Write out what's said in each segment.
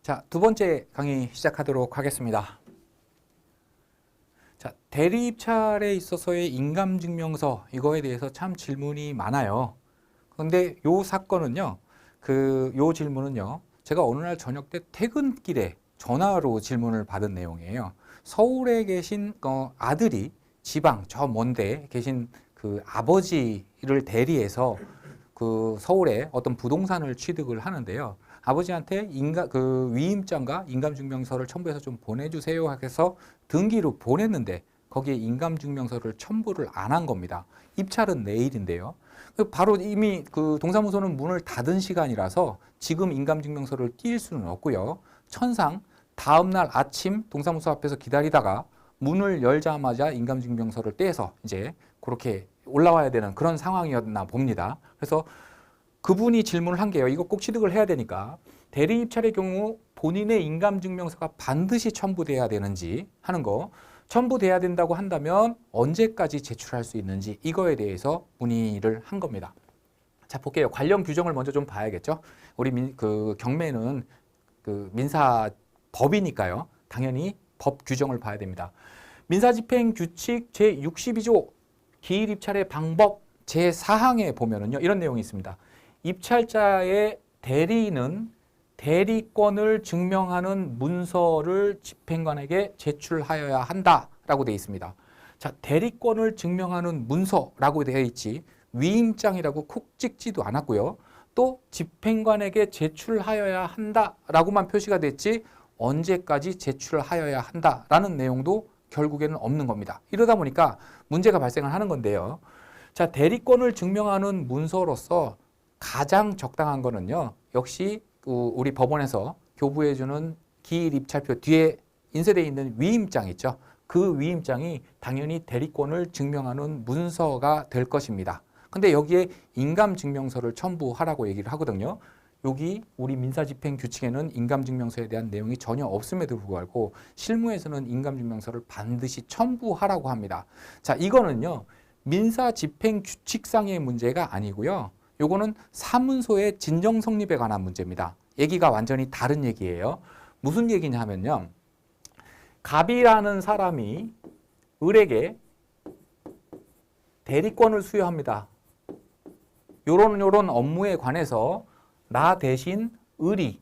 자, 두 번째 강의 시작하도록 하겠습니다. 자, 대리 입찰에 있어서의 인감증명서 이거에 대해서 참 질문이 많아요. 그런데 요 사건은요, 요 질문은요, 제가 어느 날 저녁 때 퇴근길에 전화로 질문을 받은 내용이에요. 서울에 계신 아들이 지방 저 먼데 계신 그 아버지를 대리해서 그 서울에 어떤 부동산을 취득을 하는데요. 아버지한테 위임장과 인감증명서를 첨부해서 좀 보내주세요 해서 등기로 보냈는데 거기에 인감증명서를 첨부를 안 한 겁니다. 입찰은 내일인데요. 바로 이미 그 동사무소는 문을 닫은 시간이라서 지금 인감증명서를 띄울 수는 없고요. 천상 다음날 아침 동사무소 앞에서 기다리다가 문을 열자마자 인감증명서를 떼서 이제 그렇게 올라와야 되는 그런 상황이었나 봅니다. 그래서 그분이 질문을 한 게요. 이거 꼭 취득을 해야 되니까 대리 입찰의 경우 본인의 인감증명서가 반드시 첨부돼야 되는지 하는 거, 첨부돼야 된다고 한다면 언제까지 제출할 수 있는지 이거에 대해서 문의를 한 겁니다. 자, 볼게요. 관련 규정을 먼저 좀 봐야겠죠. 우리 경매는 그 민사 법이니까요. 당연히 법 규정을 봐야 됩니다. 민사집행규칙 제62조 기일 입찰의 방법 제4항에 보면은요. 이런 내용이 있습니다. 입찰자의 대리인은 대리권을 증명하는 문서를 집행관에게 제출하여야 한다라고 되어 있습니다. 자, 대리권을 증명하는 문서라고 되어 있지 위임장이라고 콕 찍지도 않았고요. 또 집행관에게 제출하여야 한다라고만 표시가 됐지 언제까지 제출하여야 한다라는 내용도 결국에는 없는 겁니다. 이러다 보니까 문제가 발생을 하는 건데요. 자, 대리권을 증명하는 문서로서 가장 적당한 거는요. 역시 우리 법원에서 교부해주는 기일 입찰표 뒤에 인쇄되어 있는 위임장 있죠. 그 위임장이 당연히 대리권을 증명하는 문서가 될 것입니다. 근데 여기에 인감증명서를 첨부하라고 얘기를 하거든요. 여기 우리 민사집행규칙에는 인감증명서에 대한 내용이 전혀 없음에도 불구하고 실무에서는 인감증명서를 반드시 첨부하라고 합니다. 자, 이거는요. 민사집행규칙상의 문제가 아니고요. 요거는 사문서의 진정 성립에 관한 문제입니다. 얘기가 완전히 다른 얘기예요. 무슨 얘기냐 하면요. 갑이라는 사람이 을에게 대리권을 수여합니다. 요런 업무에 관해서 나 대신 을이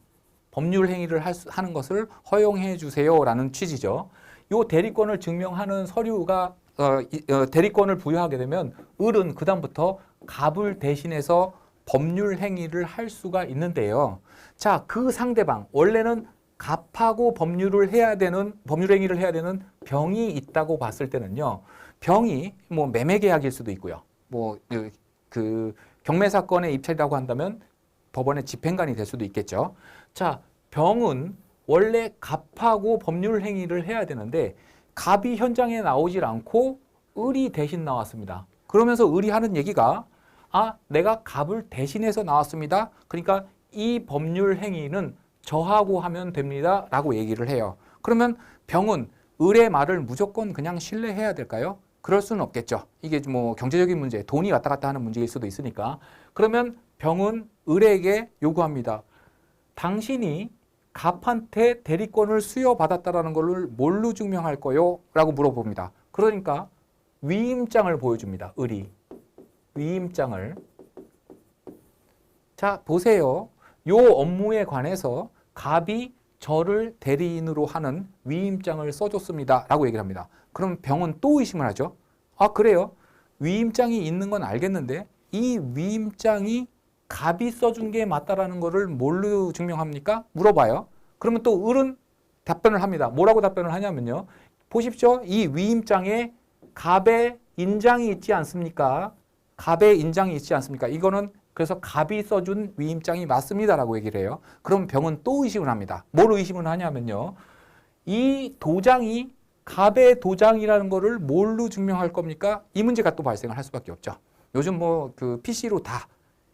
법률 행위를 하는 것을 허용해 주세요라는 취지죠. 요 대리권을 증명하는 서류가 대리권을 부여하게 되면 을은 그다음부터 갑을 대신해서 법률 행위를 할 수가 있는데요. 자, 그 상대방 원래는 갑하고 법률 행위를 해야 되는 병이 있다고 봤을 때는요. 병이 뭐 매매 계약일 수도 있고요. 뭐 그 경매 사건의 입찰이라고 한다면 법원의 집행관이 될 수도 있겠죠. 자, 병은 원래 갑하고 법률 행위를 해야 되는데 갑이 현장에 나오질 않고 을이 대신 나왔습니다. 그러면서 을이 하는 얘기가 내가 갑을 대신해서 나왔습니다. 그러니까 이 법률 행위는 저하고 하면 됩니다. 라고 얘기를 해요. 그러면 병은 을의 말을 무조건 그냥 신뢰해야 될까요? 그럴 수는 없겠죠. 이게 뭐 경제적인 문제, 돈이 왔다 갔다 하는 문제일 수도 있으니까. 그러면 병은 을에게 요구합니다. 당신이 갑한테 대리권을 수여받았다는 것을 뭘로 증명할 거요? 라고 물어봅니다. 그러니까 위임장을 보여줍니다. 을이. 위임장을. 자, 보세요. 요 업무에 관해서 갑이 저를 대리인으로 하는 위임장을 써줬습니다. 라고 얘기를 합니다. 그럼 병은 또 의심을 하죠. 그래요? 위임장이 있는 건 알겠는데 이 위임장이 갑이 써준 게 맞다라는 거를 뭘로 증명합니까? 물어봐요. 그러면 또 을은 답변을 합니다. 뭐라고 답변을 하냐면요. 보십시오. 이 위임장에 갑의 인장이 있지 않습니까? 갑의 인장이 있지 않습니까? 이거는 그래서 갑이 써준 위임장이 맞습니다라고 얘기를 해요. 그럼 병은 또 의심을 합니다. 뭘 의심을 하냐면요. 이 도장이 갑의 도장이라는 거를 뭘로 증명할 겁니까? 이 문제가 또 발생을 할 수밖에 없죠. 요즘 뭐 그 PC로 다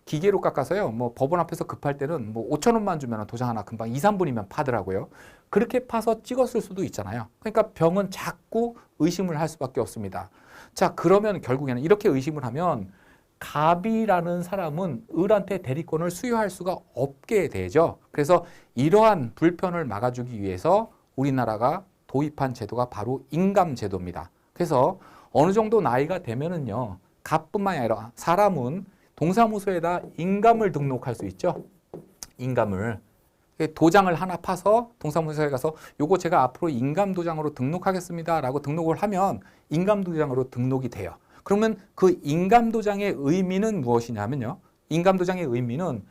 기계로 깎아서요. 뭐 법원 앞에서 급할 때는 뭐 5천 원만 주면 도장 하나 금방 2, 3분이면 파더라고요. 그렇게 파서 찍었을 수도 있잖아요. 그러니까 병은 자꾸 의심을 할 수밖에 없습니다. 자, 그러면 결국에는 이렇게 의심을 하면 갑이라는 사람은 을한테 대리권을 수여할 수가 없게 되죠. 그래서 이러한 불편을 막아주기 위해서 우리나라가 도입한 제도가 바로 인감제도입니다. 그래서 어느 정도 나이가 되면은요, 갑뿐만이 아니라 사람은 동사무소에다 인감을 등록할 수 있죠. 인감을. 도장을 하나 파서 동사무소에 가서 요거 제가 앞으로 인감도장으로 등록하겠습니다 라고 등록을 하면 인감도장으로 등록이 돼요. 그러면 그 인감도장의 의미는 무엇이냐면요. 인감도장의 의미는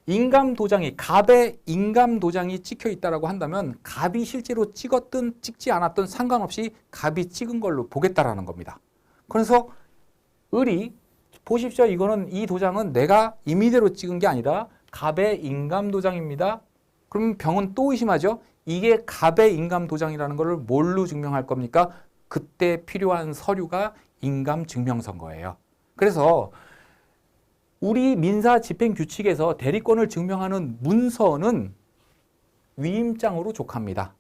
인감도장이, 갑의 인감도장이 찍혀 있다라고 한다면 갑이 실제로 찍었든 찍지 않았든 상관없이 갑이 찍은 걸로 보겠다라는 겁니다. 그래서 을이 보십시오. 이 도장은 내가 임의대로 찍은 게 아니라 갑의 인감도장입니다. 그럼 병은 또 의심하죠. 이게 갑의 인감도장이라는 것을 뭘로 증명할 겁니까? 그때 필요한 서류가 인감증명서인 거예요. 그래서 우리 민사집행규칙에서 대리권을 증명하는 문서는 위임장으로 족합니다.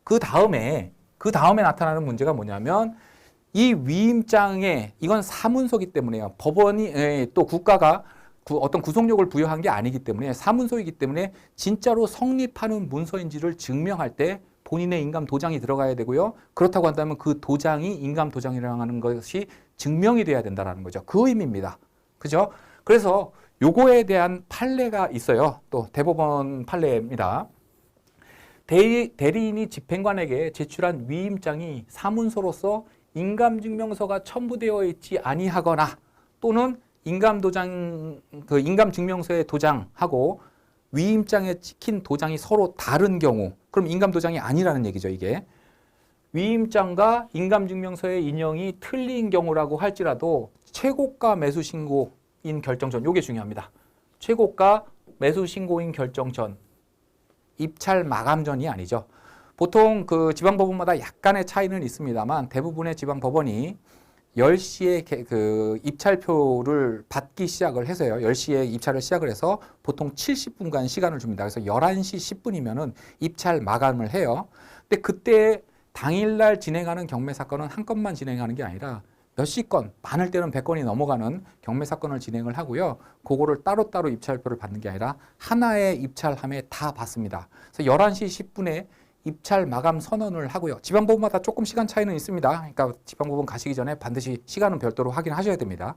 그 다음에 나타나는 문제가 뭐냐면 이 위임장에, 이건 사문서이기 때문에요. 법원이 또 국가가 어떤 구속력을 부여한 게 아니기 때문에 사문서이기 때문에 진짜로 성립하는 문서인지를 증명할 때 본인의 인감 도장이 들어가야 되고요. 그렇다고 한다면 그 도장이 인감 도장이라는 것이 증명이 돼야 된다는 거죠. 그 의미입니다. 그죠? 그래서 요거에 대한 판례가 있어요. 또 대법원 판례입니다. 대리인이 집행관에게 제출한 위임장이 사문서로서 인감증명서가 첨부되어 있지 아니하거나 또는 인감증명서의 도장하고 위임장에 찍힌 도장이 서로 다른 경우, 그럼 인감도장이 아니라는 얘기죠, 이게. 위임장과 인감증명서의 인형이 틀린 경우라고 할지라도 최고가 매수신고인 결정 전, 이게 중요합니다. 최고가 매수신고인 결정 전, 입찰 마감 전이 아니죠. 보통 그 지방법원마다 약간의 차이는 있습니다만 대부분의 지방법원이 10시에 그 입찰표를 받기 시작을 해서요. 10시에 입찰을 시작을 해서 보통 70분간 시간을 줍니다. 그래서 11시 10분이면은 입찰 마감을 해요. 근데 그때 당일날 진행하는 경매 사건은 한 건만 진행하는 게 아니라 몇십 건, 많을 때는 100건이 넘어가는 경매 사건을 진행을 하고요. 그거를 따로따로 입찰표를 받는 게 아니라 하나의 입찰함에 다 받습니다. 그래서 11시 10분에 입찰 마감 선언을 하고요. 지방법원마다 조금 시간 차이는 있습니다. 그러니까 지방법원 가시기 전에 반드시 시간은 별도로 확인하셔야 됩니다.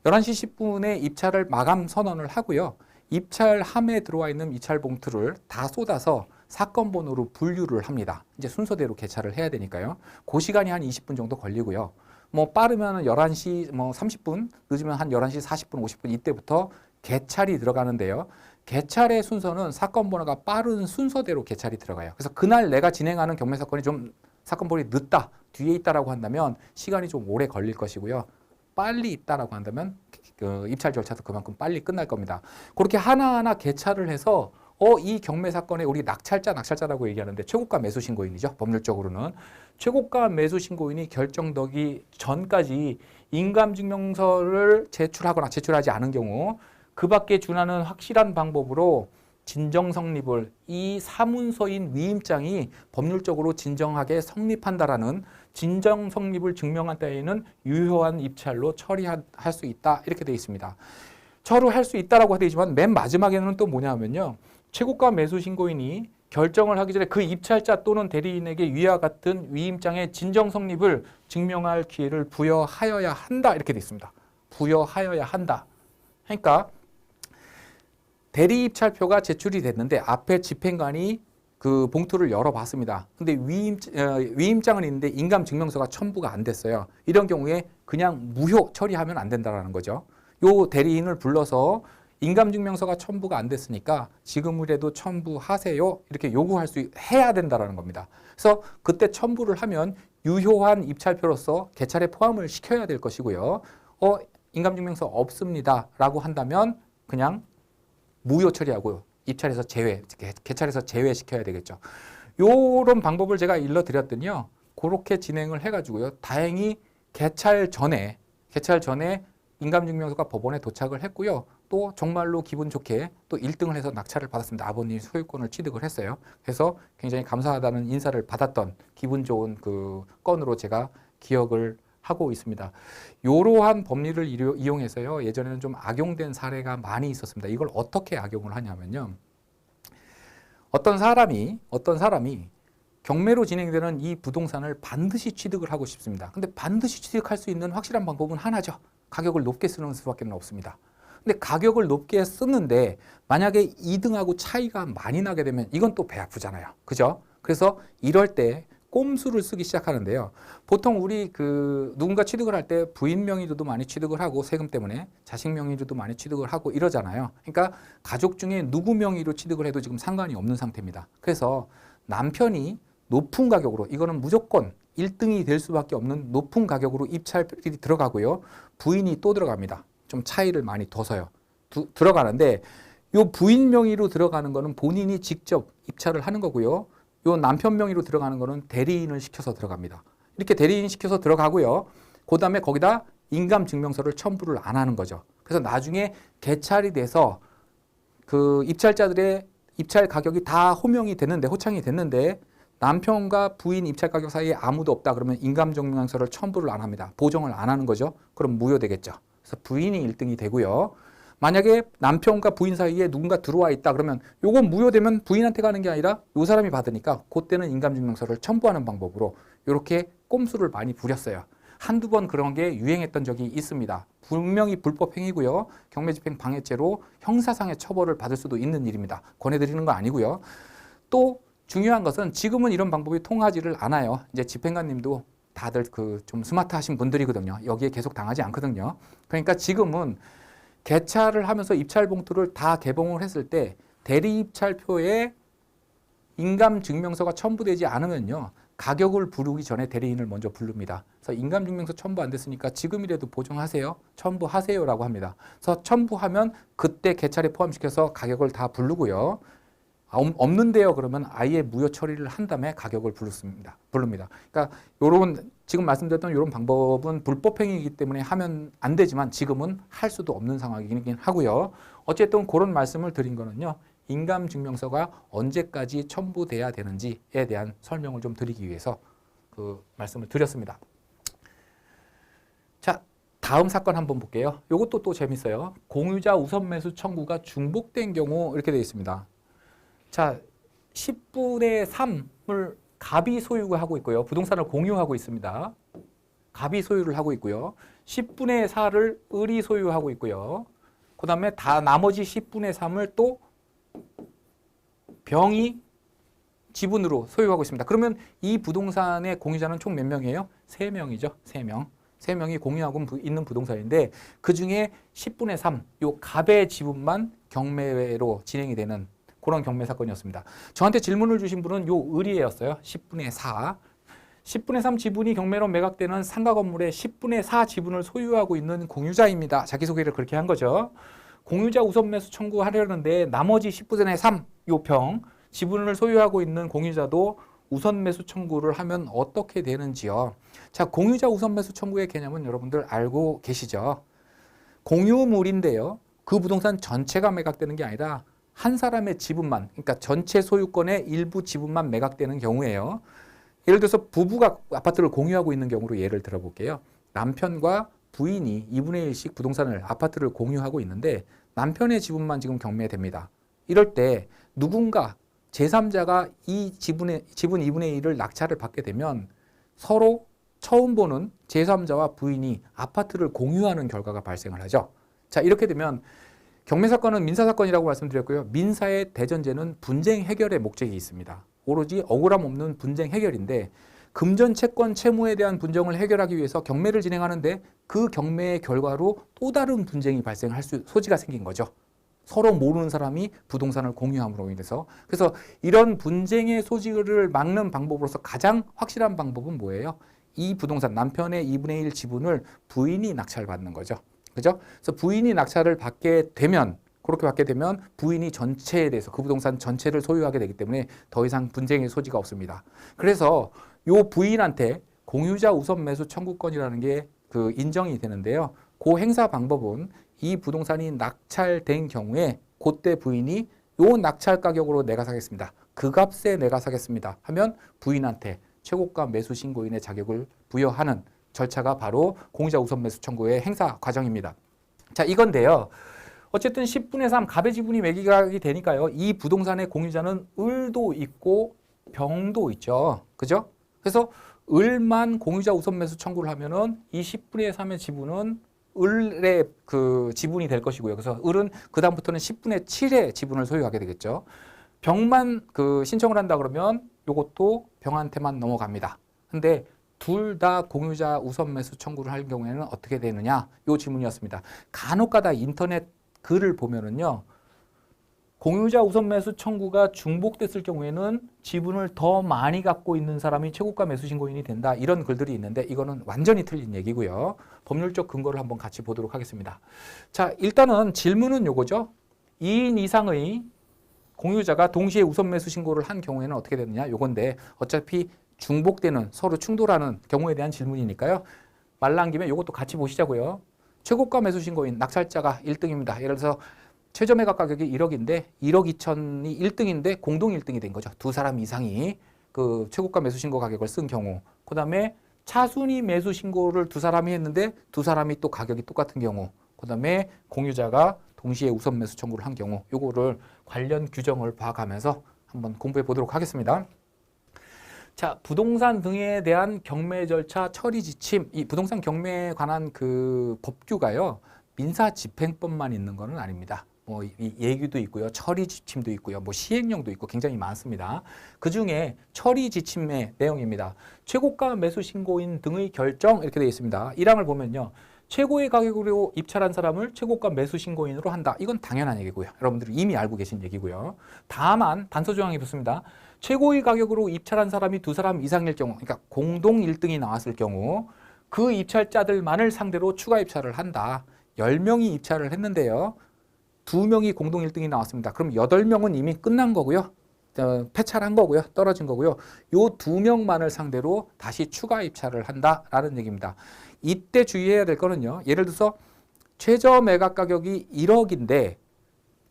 11시 10분에 입찰을 마감 선언을 하고요. 입찰함에 들어와 있는 입찰 봉투를 다 쏟아서 사건 번호로 분류를 합니다. 이제 순서대로 개찰을 해야 되니까요. 그 시간이 한 20분 정도 걸리고요. 뭐 빠르면 11시 30분, 늦으면 한 11시 40분, 50분 이때부터 개찰이 들어가는데요. 개찰의 순서는 사건 번호가 빠른 순서대로 개찰이 들어가요. 그래서 그날 내가 진행하는 경매 사건이 좀 사건 번호이 늦다, 뒤에 있다라고 한다면 시간이 좀 오래 걸릴 것이고요. 빨리 있다라고 한다면 그 입찰 절차도 그만큼 빨리 끝날 겁니다. 그렇게 하나하나 개찰을 해서 이 경매 사건에 우리 낙찰자라고 얘기하는데 최고가 매수 신고인이죠. 법률적으로는 최고가 매수 신고인이 결정되기 전까지 인감증명서를 제출하거나 제출하지 않은 경우 그 밖에 준하는 확실한 방법으로 진정 성립을, 이 사문서인 위임장이 법률적으로 진정하게 성립한다라는 진정 성립을 증명한 때에는 유효한 입찰로 처리할 수 있다, 이렇게 되어 있습니다. 처리할 수 있다라고 되어 있지만 맨 마지막에는 또 뭐냐면요. 최고가 매수 신고인이 결정을 하기 전에 그 입찰자 또는 대리인에게 위와 같은 위임장의 진정 성립을 증명할 기회를 부여하여야 한다, 이렇게 되어 있습니다. 부여하여야 한다. 그러니까 대리 입찰표가 제출이 됐는데 앞에 집행관이 그 봉투를 열어봤습니다. 근데 위임장은 있는데 인감증명서가 첨부가 안 됐어요. 이런 경우에 그냥 무효 처리하면 안 된다는 거죠. 요 대리인을 불러서 인감증명서가 첨부가 안 됐으니까 지금이라도 첨부하세요, 이렇게 요구할 수 해야 된다는 겁니다. 그래서 그때 첨부를 하면 유효한 입찰표로서 개찰에 포함을 시켜야 될 것이고요. 인감증명서 없습니다 라고 한다면 그냥 무효 처리하고 입찰에서 개찰에서 제외시켜야 되겠죠. 요런 방법을 제가 일러드렸더니요. 그렇게 진행을 해가지고요. 다행히 개찰 전에 인감증명서가 법원에 도착을 했고요. 또 정말로 기분 좋게 또 1등을 해서 낙찰을 받았습니다. 아버님 소유권을 취득을 했어요. 그래서 굉장히 감사하다는 인사를 받았던 기분 좋은 그 건으로 제가 기억을 하고 있습니다. 이러한 법리를 이용해서요. 예전에는 좀 악용된 사례가 많이 있었습니다. 이걸 어떻게 악용을 하냐면요. 어떤 사람이 경매로 진행되는 이 부동산을 반드시 취득을 하고 싶습니다. 근데 반드시 취득할 수 있는 확실한 방법은 하나죠. 가격을 높게 쓰는 수밖에 없습니다. 근데 가격을 높게 쓰는데 만약에 2등하고 차이가 많이 나게 되면 이건 또 배 아프잖아요. 그죠? 그래서 이럴 때 꼼수를 쓰기 시작하는데요. 보통 우리 누군가 취득을 할 때 부인 명의로도 많이 취득을 하고 세금 때문에 자식 명의로도 많이 취득을 하고 이러잖아요. 그러니까 가족 중에 누구 명의로 취득을 해도 지금 상관이 없는 상태입니다. 그래서 남편이 높은 가격으로 이거는 무조건 1등이 될 수밖에 없는 높은 가격으로 입찰이 들어가고요. 부인이 또 들어갑니다. 좀 차이를 많이 둬서요. 들어가는데 요 부인 명의로 들어가는 거는 본인이 직접 입찰을 하는 거고요. 요 남편 명의로 들어가는 거는 대리인을 시켜서 들어갑니다. 이렇게 대리인 시켜서 들어가고요. 그 다음에 거기다 인감증명서를 첨부를 안 하는 거죠. 그래서 나중에 개찰이 돼서 그 입찰자들의 입찰 가격이 다 호창이 됐는데 남편과 부인 입찰 가격 사이에 아무도 없다 그러면 인감증명서를 첨부를 안 합니다. 보정을 안 하는 거죠. 그럼 무효되겠죠. 그래서 부인이 1등이 되고요. 만약에 남편과 부인 사이에 누군가 들어와 있다 그러면 요건 무효되면 부인한테 가는 게 아니라 요 사람이 받으니까 그때는 인감증명서를 첨부하는 방법으로 이렇게 꼼수를 많이 부렸어요. 한두 번 그런 게 유행했던 적이 있습니다. 분명히 불법 행위고요. 경매집행 방해죄로 형사상의 처벌을 받을 수도 있는 일입니다. 권해드리는 거 아니고요. 또 중요한 것은 지금은 이런 방법이 통하지를 않아요. 이제 집행관님도 다들 좀 스마트하신 분들이거든요. 여기에 계속 당하지 않거든요. 그러니까 지금은 개찰을 하면서 입찰 봉투를 다 개봉을 했을 때 대리 입찰표에 인감증명서가 첨부되지 않으면요. 가격을 부르기 전에 대리인을 먼저 부릅니다. 그래서 인감증명서 첨부 안 됐으니까 지금이라도 보정하세요. 첨부하세요라고 합니다. 그래서 첨부하면 그때 개찰에 포함시켜서 가격을 다 부르고요. 없는데요. 그러면 아예 무효 처리를 한 다음에 가격을 부릅니다. 그러니까 요런 지금 말씀드렸던 이런 방법은 불법 행위이기 때문에 하면 안 되지만 지금은 할 수도 없는 상황이긴 하고요. 어쨌든 그런 말씀을 드린 거는요. 인감증명서가 언제까지 첨부돼야 되는지에 대한 설명을 좀 드리기 위해서 그 말씀을 드렸습니다. 자, 다음 사건 한번 볼게요. 이것도 또 재밌어요. 공유자 우선 매수 청구가 중복된 경우 이렇게 되어 있습니다. 자, 10분의 3을 갑이 소유를 하고 있고요. 부동산을 공유하고 있습니다. 갑이 소유를 하고 있고요. 10분의 4를 을이 소유하고 있고요. 그 다음에 나머지 10분의 3을 또 병이 지분으로 소유하고 있습니다. 그러면 이 부동산의 공유자는 총 몇 명이에요? 3명이죠. 3명. 3명이 공유하고 있는 부동산인데 그중에 10분의 3, 요 갑의 지분만 경매로 진행이 되는 그런 경매 사건이었습니다. 저한테 질문을 주신 분은 요 을이었어요. 10분의 4. 10분의 3 지분이 경매로 매각되는 상가 건물의 10분의 4 지분을 소유하고 있는 공유자입니다. 자기소개를 그렇게 한 거죠. 공유자 우선 매수 청구하려는데 나머지 10분의 3 요 평 지분을 소유하고 있는 공유자도 우선 매수 청구를 하면 어떻게 되는지요. 자, 공유자 우선 매수 청구의 개념은 여러분들 알고 계시죠? 공유물인데요. 그 부동산 전체가 매각되는 게 아니라 한 사람의 지분만, 그러니까 전체 소유권의 일부 지분만 매각되는 경우예요. 예를 들어서 부부가 아파트를 공유하고 있는 경우로 예를 들어볼게요. 남편과 부인이 2분의 1씩 부동산을 아파트를 공유하고 있는데 남편의 지분만 지금 경매됩니다. 이럴 때 누군가 제3자가 이 지분 2분의 1을 낙찰을 받게 되면 서로 처음 보는 제3자와 부인이 아파트를 공유하는 결과가 발생을 하죠. 자, 이렇게 되면 경매사건은 민사사건이라고 말씀드렸고요. 민사의 대전제는 분쟁 해결의 목적이 있습니다. 오로지 억울함 없는 분쟁 해결인데 금전 채권 채무에 대한 분쟁을 해결하기 위해서 경매를 진행하는데 그 경매의 결과로 또 다른 분쟁이 발생할 소지가 생긴 거죠. 서로 모르는 사람이 부동산을 공유함으로 인해서. 그래서 이런 분쟁의 소지를 막는 방법으로서 가장 확실한 방법은 뭐예요? 이 부동산 남편의 2분의 1 지분을 부인이 낙찰받는 거죠. 그죠? 그래서 부인이 낙찰을 받게 되면 그렇게 받게 되면 부인이 전체에 대해서 그 부동산 전체를 소유하게 되기 때문에 더 이상 분쟁의 소지가 없습니다. 그래서 요 부인한테 공유자 우선 매수 청구권이라는 게 인정이 되는데요. 그 행사 방법은 이 부동산이 낙찰된 경우에 그때 부인이 요 낙찰 가격으로 내가 사겠습니다. 그 값에 내가 사겠습니다. 하면 부인한테 최고가 매수 신고인의 자격을 부여하는 절차가 바로 공유자 우선 매수 청구의 행사 과정입니다. 자, 이건데요. 어쨌든 10분의 3 갑의 지분이 매각이 되니까요. 이 부동산의 공유자는 을도 있고 병도 있죠. 그죠? 그래서 을만 공유자 우선 매수 청구를 하면은 이 10분의 3의 지분은 을의 그 지분이 될 것이고요. 그래서 을은 그다음부터는 10분의 7의 지분을 소유하게 되겠죠. 병만 그 신청을 한다 그러면 요것도 병한테만 넘어갑니다. 근데 둘 다 공유자 우선 매수 청구를 할 경우에는 어떻게 되느냐? 요 질문이었습니다. 간혹가다 인터넷 글을 보면은요. 공유자 우선 매수 청구가 중복됐을 경우에는 지분을 더 많이 갖고 있는 사람이 최고가 매수 신고인이 된다. 이런 글들이 있는데 이거는 완전히 틀린 얘기고요. 법률적 근거를 한번 같이 보도록 하겠습니다. 자, 일단은 질문은 요거죠. 2인 이상의 공유자가 동시에 우선 매수 신고를 한 경우에는 어떻게 되느냐? 요건데 어차피 중복되는 서로 충돌하는 경우에 대한 질문이니까요. 말 나온 김에 요것도 같이 보시자고요. 최고가 매수 신고인 낙찰자가 1등입니다. 예를 들어서 최저 매각 가격이 1억인데 1억 2천이 1등인데 공동 1등이 된 거죠. 두 사람 이상이 그 최고가 매수 신고 가격을 쓴 경우. 그다음에 차순위 매수 신고를 두 사람이 했는데 두 사람이 또 가격이 똑같은 경우. 그다음에 공유자가 동시에 우선 매수 청구를 한 경우. 요거를 관련 규정을 봐가면서 한번 공부해 보도록 하겠습니다. 자, 부동산 등에 대한 경매 절차 처리 지침, 이 부동산 경매에 관한 그 법규가요, 민사집행법만 있는 거는 아닙니다. 뭐 이 예규도 있고요, 처리 지침도 있고요, 뭐 시행령도 있고 굉장히 많습니다. 그 중에 처리 지침의 내용입니다. 최고가 매수 신고인 등의 결정 이렇게 되어 있습니다. 1항을 보면요. 최고의 가격으로 입찰한 사람을 최고가 매수 신고인으로 한다. 이건 당연한 얘기고요. 여러분들이 이미 알고 계신 얘기고요. 다만 단서 조항이 붙습니다. 최고의 가격으로 입찰한 사람이 두 사람 이상일 경우, 그러니까 공동 1등이 나왔을 경우 그 입찰자들만을 상대로 추가 입찰을 한다. 10명이 입찰을 했는데요. 2명이 공동 1등이 나왔습니다. 그럼 8명은 이미 끝난 거고요. 폐찰한 거고요. 떨어진 거고요. 요 2명만을 상대로 다시 추가 입찰을 한다라는 얘기입니다. 이때 주의해야 될 거는요. 예를 들어서 최저 매각 가격이 1억인데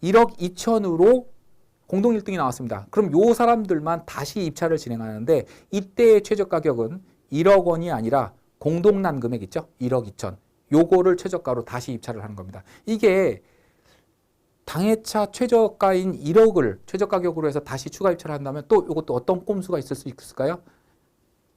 1억 2천으로 공동 1등이 나왔습니다. 그럼 요 사람들만 다시 입찰을 진행하는데 이때의 최저 가격은 1억 원이 아니라 공동난 금액 있죠? 1억 2천. 요거를 최저가로 다시 입찰을 하는 겁니다. 이게 당해차 최저가인 1억을 최저가격으로 해서 다시 추가 입찰을 한다면 또 이것도 어떤 꼼수가 있을 수 있을까요?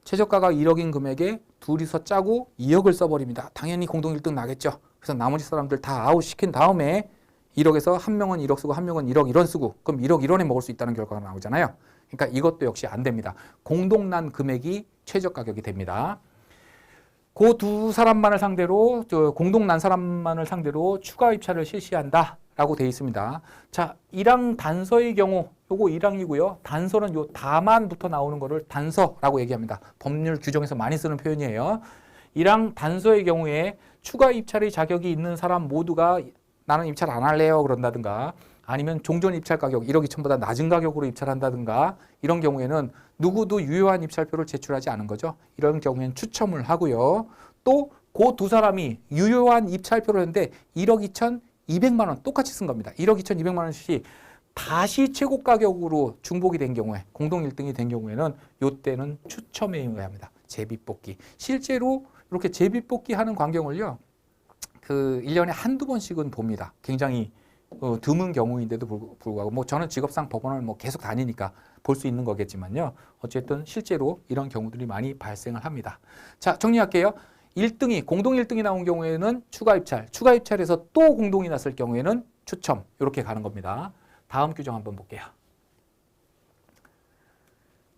최저가가 1억인 금액에 둘이서 짜고 2억을 써버립니다. 당연히 공동 1등 나겠죠. 그래서 나머지 사람들 다 아웃시킨 다음에 1억에서 한 명은 1억 쓰고 한 명은 1억 1원 쓰고 그럼 1억 1원에 먹을 수 있다는 결과가 나오잖아요. 그러니까 이것도 역시 안 됩니다. 공동난 금액이 최저가격이 됩니다. 그 두 사람만을 상대로 공동난 사람만을 상대로 추가 입찰을 실시한다. 라고 되어 있습니다. 자, 1항 단서의 경우 요거 1항이고요. 단서는 요 다만부터 나오는 거를 단서라고 얘기합니다. 법률 규정에서 많이 쓰는 표현이에요. 1항 단서의 경우에 추가 입찰의 자격이 있는 사람 모두가 나는 입찰 안 할래요 그런다든가 아니면 종전 입찰 가격 1억 2천보다 낮은 가격으로 입찰한다든가 이런 경우에는 누구도 유효한 입찰표를 제출하지 않은 거죠. 이런 경우에는 추첨을 하고요. 또 그 두 사람이 유효한 입찰표를 했는데 1억 2천 200만 원 똑같이 쓴 겁니다. 1억 2,200만 원씩 다시 최고 가격으로 중복이 된 경우에 공동 1등이 된 경우에는 이때는 추첨에 의해야 합니다. 제비뽑기. 실제로 이렇게 제비뽑기 하는 광경을요. 그 1년에 한두 번씩은 봅니다. 굉장히 드문 경우인데도 불구하고 뭐 저는 직업상 법원을 뭐 계속 다니니까 볼 수 있는 거겠지만요. 어쨌든 실제로 이런 경우들이 많이 발생을 합니다. 자, 정리할게요. 1등이 공동 1등이 나온 경우에는 추가 입찰에서 또 공동이 났을 경우에는 추첨 이렇게 가는 겁니다. 다음 규정 한번 볼게요.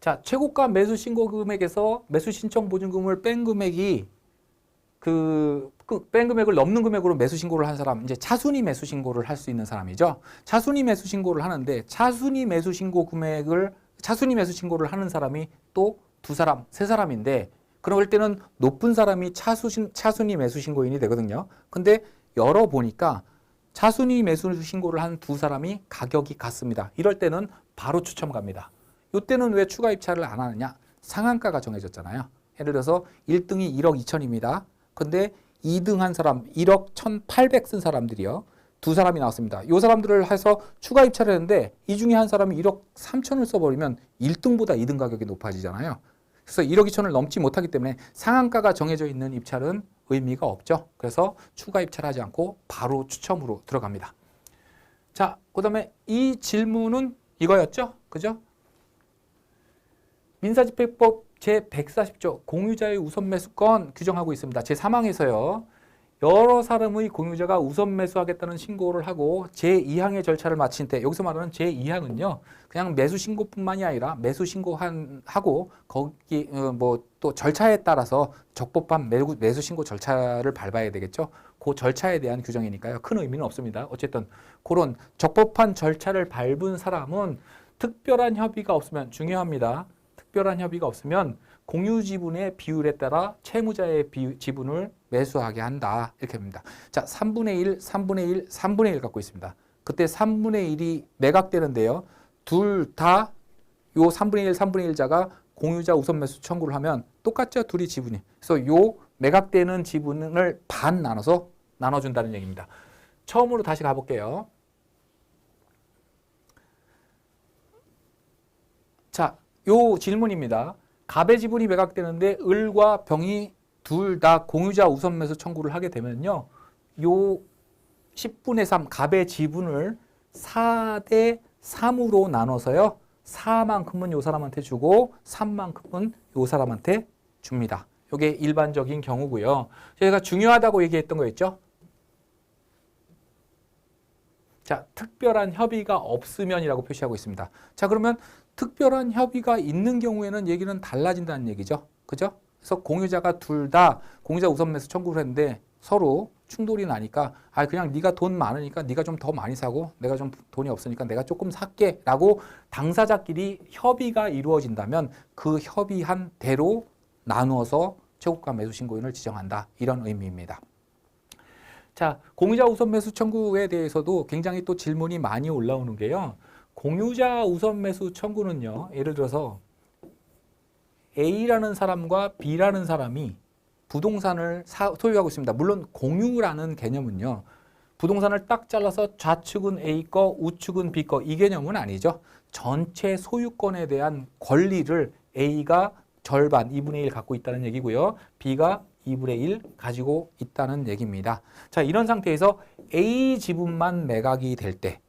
자, 최고가 매수 신고 금액에서 매수 신청 보증금을 뺀 금액이 뺀 금액을 넘는 금액으로 매수 신고를 한 사람, 이제 차순위 매수 신고를 할 수 있는 사람이죠. 차순위 매수 신고를 하는데 차순위 매수 신고를 하는 사람이 또 두 사람, 세 사람인데 그럴 때는 높은 사람이 차순위 매수 신고인이 되거든요. 근데 열어보니까 차순위 매수 신고를 한 두 사람이 가격이 같습니다. 이럴 때는 바로 추첨 갑니다. 이때는 왜 추가 입찰을 안 하느냐? 상한가가 정해졌잖아요. 예를 들어서 1등이 1억 2천입니다. 근데 2등 한 사람 1억 1,800 쓴 사람들이요. 두 사람이 나왔습니다. 이 사람들을 해서 추가 입찰을 했는데 이 중에 한 사람이 1억 3천을 써버리면 1등보다 2등 가격이 높아지잖아요. 그래서 1억 2천을 넘지 못하기 때문에 상한가가 정해져 있는 입찰은 의미가 없죠. 그래서 추가 입찰하지 않고 바로 추첨으로 들어갑니다. 자, 그다음에 이 질문은 이거였죠. 그죠? 민사집행법 제140조 공유자의 우선 매수권 규정하고 있습니다. 제3항에서요. 여러 사람의 공유자가 우선 매수하겠다는 신고를 하고 제2항의 절차를 마친 때, 여기서 말하는 제2항은요. 그냥 매수 신고뿐만이 아니라 매수 신고하고 거기 뭐 또 절차에 따라서 적법한 매수 신고 절차를 밟아야 되겠죠. 그 절차에 대한 규정이니까요. 큰 의미는 없습니다. 어쨌든 그런 적법한 절차를 밟은 사람은 특별한 협의가 없으면, 중요합니다. 특별한 협의가 없으면 공유 지분의 비율에 따라 채무자의 지분을 매수하게 한다. 이렇게 합니다. 자, 3분의 1, 3분의 1, 3분의 1 갖고 있습니다. 그때 3분의 1이 매각되는데요. 둘 다 요 3분의 1, 3분의 1자가 공유자 우선 매수 청구를 하면 똑같죠. 둘이 지분이. 그래서 요 매각되는 지분을 반 나눠서 나눠준다는 얘기입니다. 처음으로 다시 가볼게요. 자, 요 질문입니다. 갑의 지분이 매각되는데 을과 병이 둘 다 공유자 우선 매수 청구를 하게 되면요. 요 10분의 3 갑의 지분을 4대 3으로 나눠서요. 4만큼은 요 사람한테 주고 3만큼은 요 사람한테 줍니다. 이게 일반적인 경우고요. 제가 중요하다고 얘기했던 거 있죠? 자, 특별한 협의가 없으면이라고 표시하고 있습니다. 자, 그러면 특별한 협의가 있는 경우에는 얘기는 달라진다는 얘기죠. 그죠? 그래서 공유자가 둘 다 공유자 우선 매수 청구를 했는데 서로 충돌이 나니까 그냥 네가 돈 많으니까 네가 좀 더 많이 사고 내가 좀 돈이 없으니까 내가 조금 살게 라고 당사자끼리 협의가 이루어진다면 그 협의한 대로 나누어서 최고가 매수 신고인을 지정한다. 이런 의미입니다. 자, 공유자 우선 매수 청구에 대해서도 굉장히 또 질문이 많이 올라오는 게요. 공유자 우선 매수 청구는요. 예를 들어서 A라는 사람과 B라는 사람이 부동산을 소유하고 있습니다. 물론 공유라는 개념은요. 부동산을 딱 잘라서 좌측은 A 거, 우측은 B 거 이 개념은 아니죠. 전체 소유권에 대한 권리를 A가 절반 2분의 1 갖고 있다는 얘기고요. B가 2분의 1 가지고 있다는 얘기입니다. 자, 이런 상태에서 A 지분만 매각이 될 때,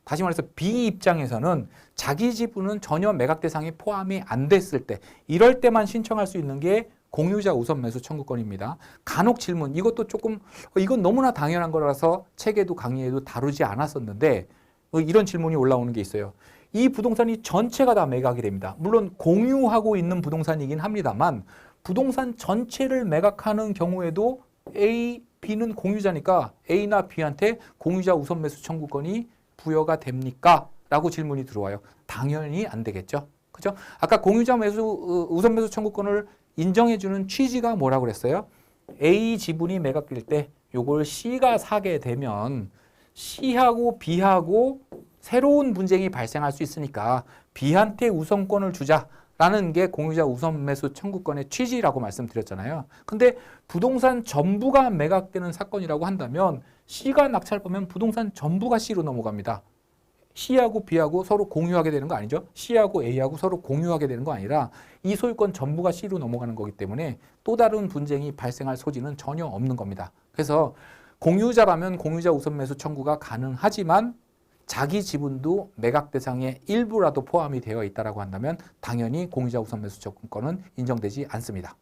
다시 말해서 B 입장에서는 자기 지분은 전혀 매각 대상에 포함이 안 됐을 때, 이럴 때만 신청할 수 있는 게 공유자 우선 매수 청구권입니다. 간혹 질문, 이것도 조금 이건 너무나 당연한 거라서 책에도 강의에도 다루지 않았었는데 이런 질문이 올라오는 게 있어요. 이 부동산이 전체가 다 매각이 됩니다. 물론 공유하고 있는 부동산이긴 합니다만 부동산 전체를 매각하는 경우에도 A, B는 공유자니까 A나 B한테 공유자 우선 매수 청구권이 부여가 됩니까? 라고 질문이 들어와요. 당연히 안 되겠죠. 그죠? 아까 공유자 우선 매수 청구권을 인정해주는 취지가 뭐라고 그랬어요? A 지분이 매각될 때 요걸 C가 사게 되면 C하고 B하고 새로운 분쟁이 발생할 수 있으니까 B한테 우선권을 주자라는 게 공유자 우선 매수 청구권의 취지라고 말씀드렸잖아요. 근데 부동산 전부가 매각되는 사건이라고 한다면 C가 낙찰받으면 부동산 전부가 C로 넘어갑니다. C하고 B하고 서로 공유하게 되는 거 아니죠? C하고 A하고 서로 공유하게 되는 거 아니라 이 소유권 전부가 C로 넘어가는 거기 때문에 또 다른 분쟁이 발생할 소지는 전혀 없는 겁니다. 그래서 공유자라면 공유자 우선 매수 청구가 가능하지만 자기 지분도 매각 대상의 일부라도 포함이 되어 있다고 한다면 당연히 공유자 우선 매수 청구권은 인정되지 않습니다.